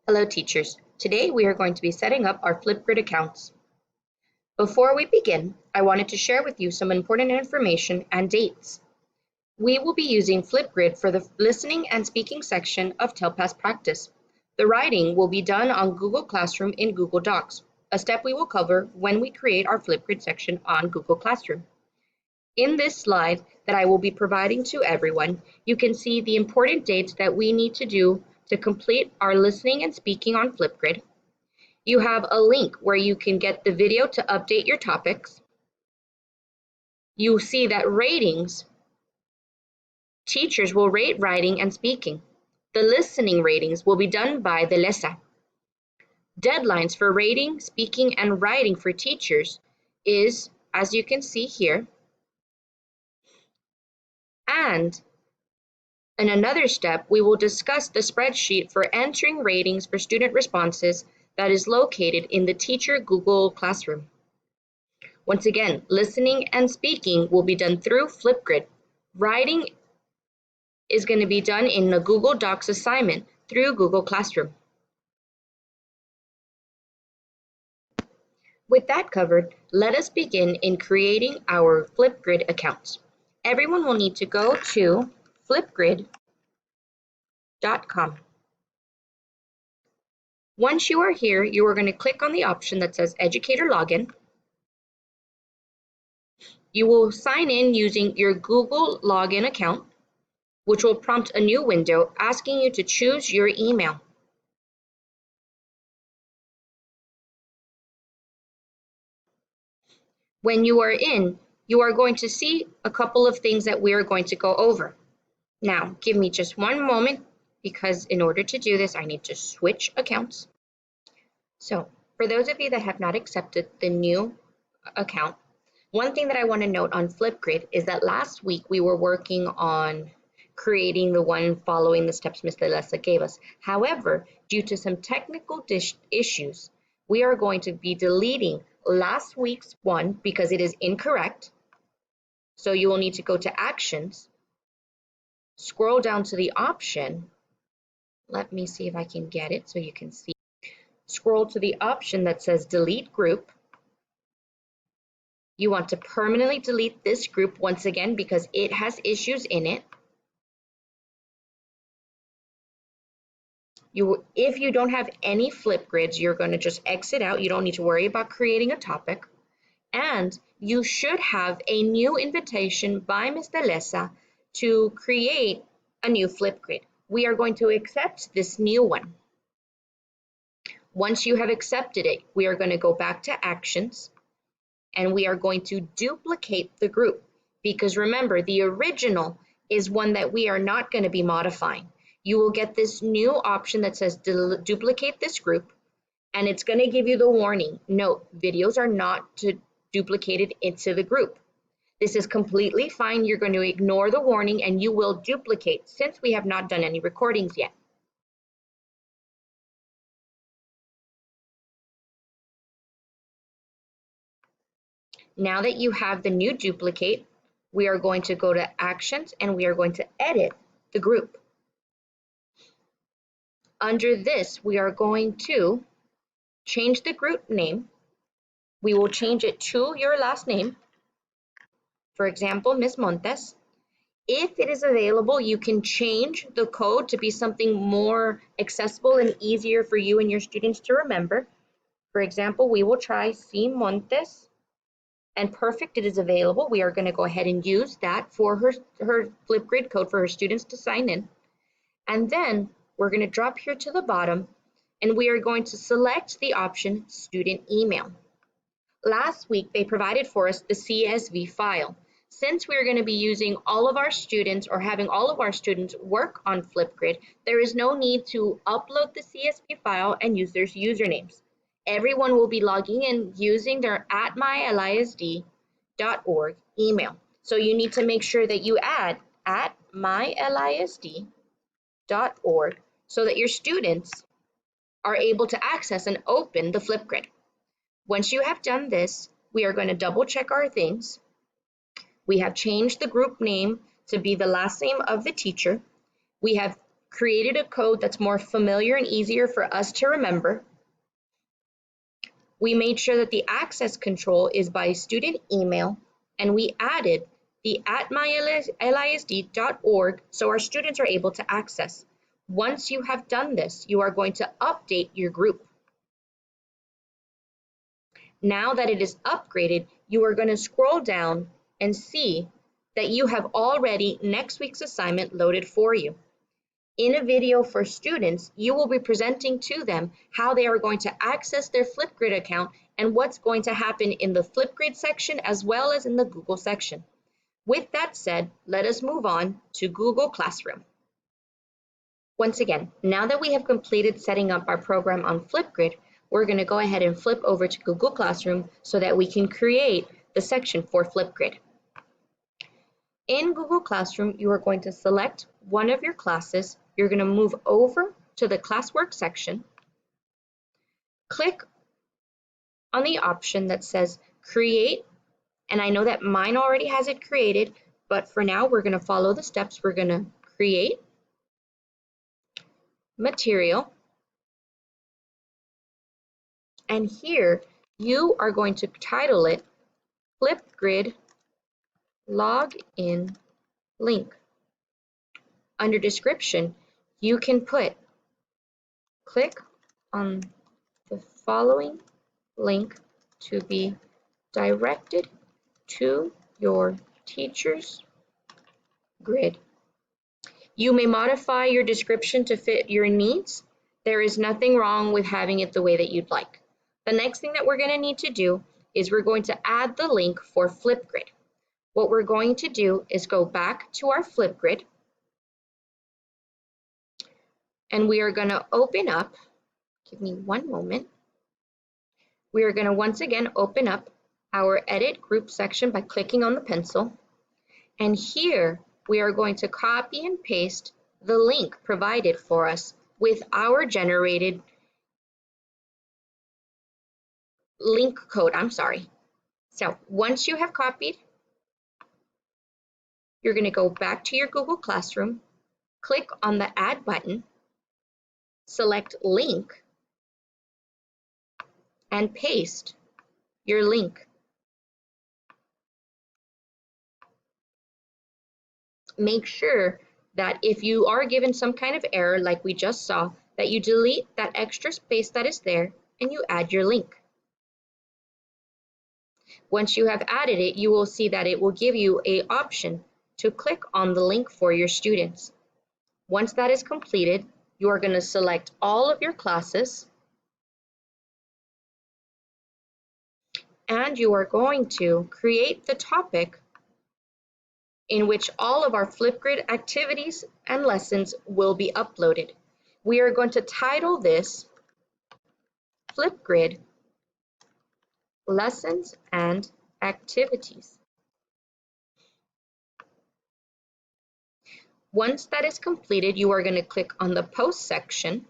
Hello teachers. Today we are going to be setting up our FlipGrid accounts. Before we begin, I wanted to share with you some important information and dates. We will be using FlipGrid for the listening and speaking section of TELPAS practice. The writing will be done on Google Classroom in Google Docs, a step we will cover when we create our FlipGrid section on Google Classroom. In this slide that I will be providing to everyone, you can see the important dates that we need to do to complete our listening and speaking on FlipGrid. You have a link where you can get the video to update your topics. You see that ratings, teachers will rate writing and speaking. The listening ratings will be done by the LESA. Deadlines for rating, speaking, and writing for teachers is, as you can see here, and in another step, we will discuss the spreadsheet for entering ratings for student responses that is located in the Teacher Google Classroom. Once again, listening and speaking will be done through FlipGrid. Writing is going to be done in the Google Docs assignment through Google Classroom. With that covered, let us begin in creating our FlipGrid accounts. Everyone will need to go to flipgrid.com. Once you are here, you are going to click on the option that says Educator Login. You will sign in using your Google login account, which will prompt a new window asking you to choose your email. When you are in, you are going to see a couple of things that we are going to go over. Now, give me just one moment because in order to do this, I need to switch accounts. So, for those of you that have not accepted the new account, one thing that I want to note on FlipGrid is that last week we were working on creating the one following the steps Mr. Lessa gave us. However, due to some technical issues, we are going to be deleting last week's one because it is incorrect. So you will need to go to Actions, scroll down to the option. Let me see if I can get it so you can see. Scroll to the option that says Delete Group. You want to permanently delete this group once again because it has issues in it. If you don't have any FlipGrids, you're going to just exit out. You don't need to worry about creating a topic. And you should have a new invitation by Mr. Lessa to create a new FlipGrid. We are going to accept this new one. Once you have accepted it, we are going to go back to Actions and we are going to duplicate the group because remember, the original is one that we are not going to be modifying. You will get this new option that says duplicate this group, and it's going to give you the warning. Note, videos are not duplicated into the group. This is completely fine. You're going to ignore the warning and you will duplicate since we have not done any recordings yet. Now that you have the new duplicate, we are going to go to Actions and we are going to edit the group. Under this, we are going to change the group name. We will change it to your last name. For example, Ms. Montes. If it is available, you can change the code to be something more accessible and easier for you and your students to remember. For example, we will try C. Montes. And perfect, it is available. We are going to go ahead and use that for her FlipGrid code for her students to sign in. And then we're going to drop here to the bottom and we are going to select the option Student Email. Last week, they provided for us the CSV file. Since we're going to be using all of our students or having all of our students work on FlipGrid, there is no need to upload the CSV file and use their usernames. Everyone will be logging in using their @mylisd.org email. So you need to make sure that you add @mylisd.org so that your students are able to access and open the FlipGrid. Once you have done this, we are going to double check our things. We have changed the group name to be the last name of the teacher. We have created a code that's more familiar and easier for us to remember. We made sure that the access control is by student email, and we added the @mylisd.org so our students are able to access. Once you have done this, you are going to update your group. Now that it is upgraded, you are going to scroll down and see that you have already next week's assignment loaded for you. In a video for students, you will be presenting to them how they are going to access their FlipGrid account and what's going to happen in the FlipGrid section as well as in the Google section. With that said, let us move on to Google Classroom. Once again, now that we have completed setting up our program on FlipGrid, we're going to go ahead and flip over to Google Classroom so that we can create the section for FlipGrid. In Google Classroom, you are going to select one of your classes. You're going to move over to the classwork section, click on the option that says create, and I know that mine already has it created, but for now we're going to follow the steps. We're going to create material, and here you are going to title it FlipGrid Login Link. Under description, you can put click on the following link to be directed to your teacher's grid. You may modify your description to fit your needs. There is nothing wrong with having it the way that you'd like. The next thing that we're going to need to do is we're going to add the link for FlipGrid. What we're going to do is go back to our FlipGrid, and we are going to open up, give me one moment. We are going to once again open up our edit group section by clicking on the pencil. And here we are going to copy and paste the link provided for us with our generated link code. So once you have copied, you're going to go back to your Google Classroom, click on the Add button, select Link, and paste your link. Make sure that if you are given some kind of error like we just saw, that you delete that extra space that is there and you add your link. Once you have added it, you will see that it will give you an option to click on the link for your students. Once that is completed, you are going to select all of your classes, and you are going to create the topic in which all of our FlipGrid activities and lessons will be uploaded. We are going to title this FlipGrid Lessons and Activities. Once that is completed, you are going to click on the Post section.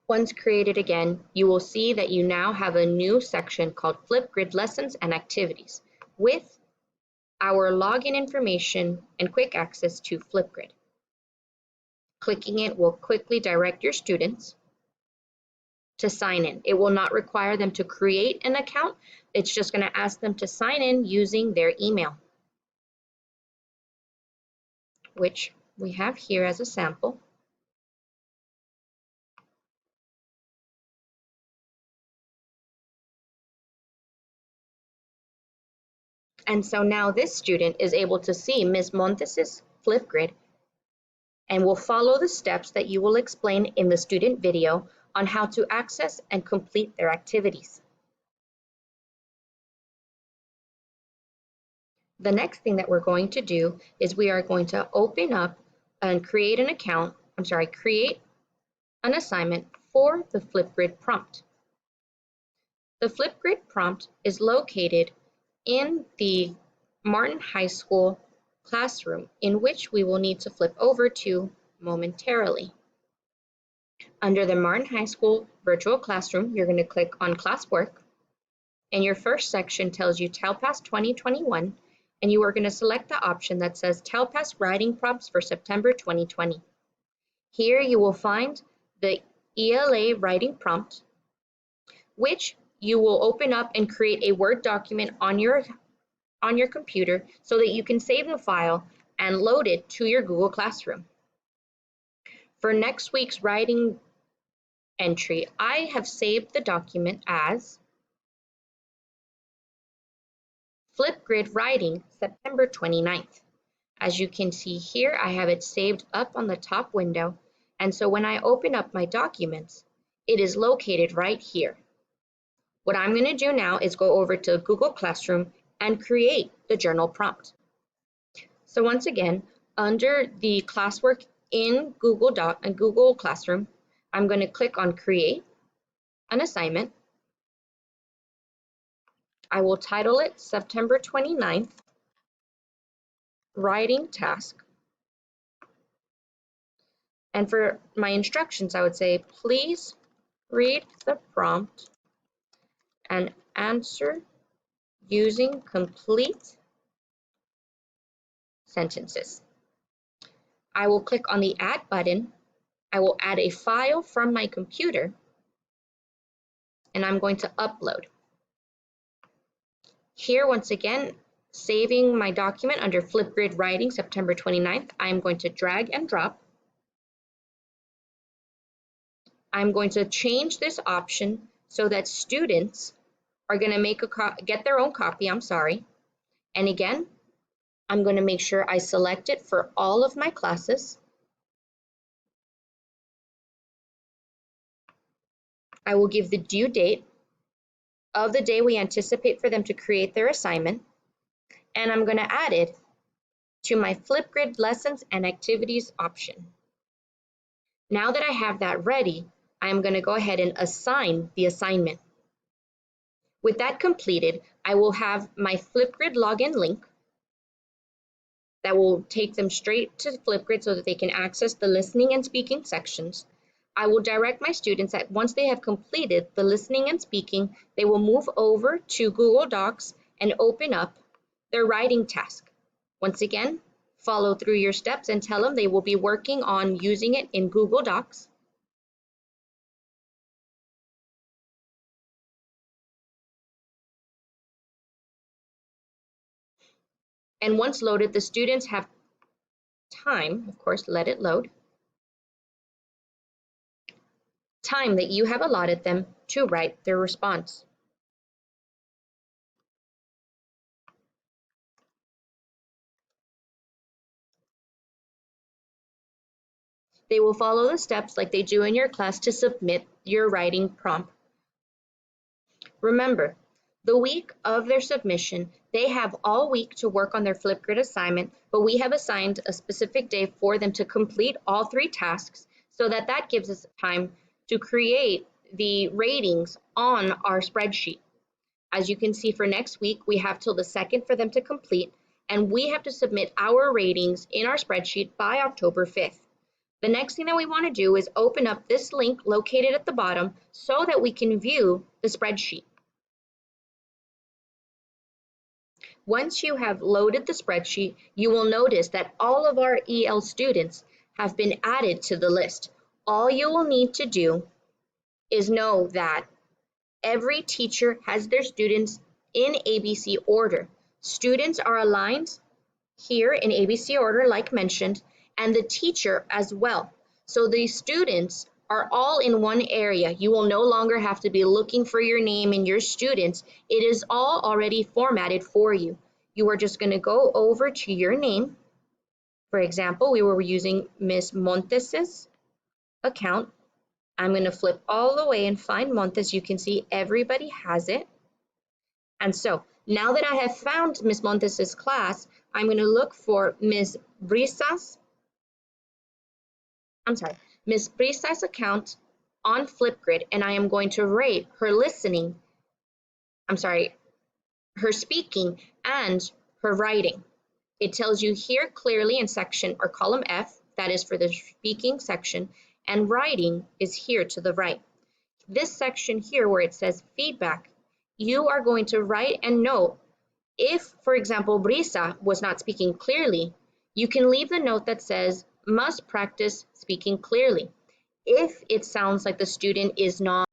Once created again, you will see that you now have a new section called FlipGrid Lessons and Activities with our login information and quick access to FlipGrid. Clicking it will quickly direct your students to sign in. It will not require them to create an account. It's just going to ask them to sign in using their email, which we have here as a sample. And so now this student is able to see Ms. Montes' FlipGrid and will follow the steps that you will explain in the student video on how to access and complete their activities. The next thing that we're going to do is we are going to open up and create an assignment for the FlipGrid prompt. The FlipGrid prompt is located in the Martin High School classroom, in which we will need to flip over to momentarily. Under the Martin High School virtual classroom, you're going to click on Classwork, and your first section tells you TELPAS 2021, and you are going to select the option that says TELPAS Writing Prompts for September 2020. Here you will find the ELA writing prompt, which you will open up and create a Word document on your computer so that you can save the file and load it to your Google Classroom. For next week's writing entry, I have saved the document as FlipGrid Writing, September 29th. As you can see here, I have it saved up on the top window, and so when I open up my documents, it is located right here. What I'm going to do now is go over to Google Classroom and create the journal prompt. So once again, under the classwork in Google Classroom, I'm going to click on Create an Assignment. I will title it September 29th Writing Task. And for my instructions, I would say, please read the prompt and answer using complete sentences. I will click on the Add button. I will add a file from my computer, and I'm going to upload. Here, once again, saving my document under FlipGrid Writing, September 29th, I'm going to drag and drop. I'm going to change this option so that students are going to get their own copy, And again, I'm going to make sure I select it for all of my classes. I will give the due date of the day we anticipate for them to create their assignment, and I'm going to add it to my FlipGrid Lessons and Activities option. Now that I have that ready, I'm going to go ahead and assign the assignment. With that completed, I will have my FlipGrid login link that will take them straight to FlipGrid so that they can access the listening and speaking sections. I will direct my students that once they have completed the listening and speaking, they will move over to Google Docs and open up their writing task. Once again, follow through your steps and tell them they will be working on using it in Google Docs. And once loaded, the students have time, of course, let it load, time that you have allotted them to write their response. They will follow the steps like they do in your class to submit your writing prompt. Remember, the week of their submission, they have all week to work on their FlipGrid assignment, but we have assigned a specific day for them to complete all 3 tasks so that that gives us time to create the ratings on our spreadsheet. As you can see, for next week, we have till the 2nd for them to complete, and we have to submit our ratings in our spreadsheet by October 5th. The next thing that we want to do is open up this link located at the bottom so that we can view the spreadsheet. Once you have loaded the spreadsheet, you will notice that all of our EL students have been added to the list. All you will need to do is know that every teacher has their students in ABC order. Students are aligned here in ABC order, like mentioned, and the teacher as well. So the students are all in one area. You will no longer have to be looking for your name and your students. It is all already formatted for you. You are just going to go over to your name. For example, we were using Miss Montes's account. I'm going to flip all the way and find Montes. You can see everybody has it. And so now that I have found Miss Montes's class, I'm going to look for Miss Brisa's account on FlipGrid, and I am going to rate her her speaking and her writing. It tells you here clearly in section or column F, that is for the speaking section, and writing is here to the right. This section here where it says feedback, you are going to write and note if, for example, Brisa was not speaking clearly, you can leave the note that says, must practice speaking clearly. If it sounds like the student is not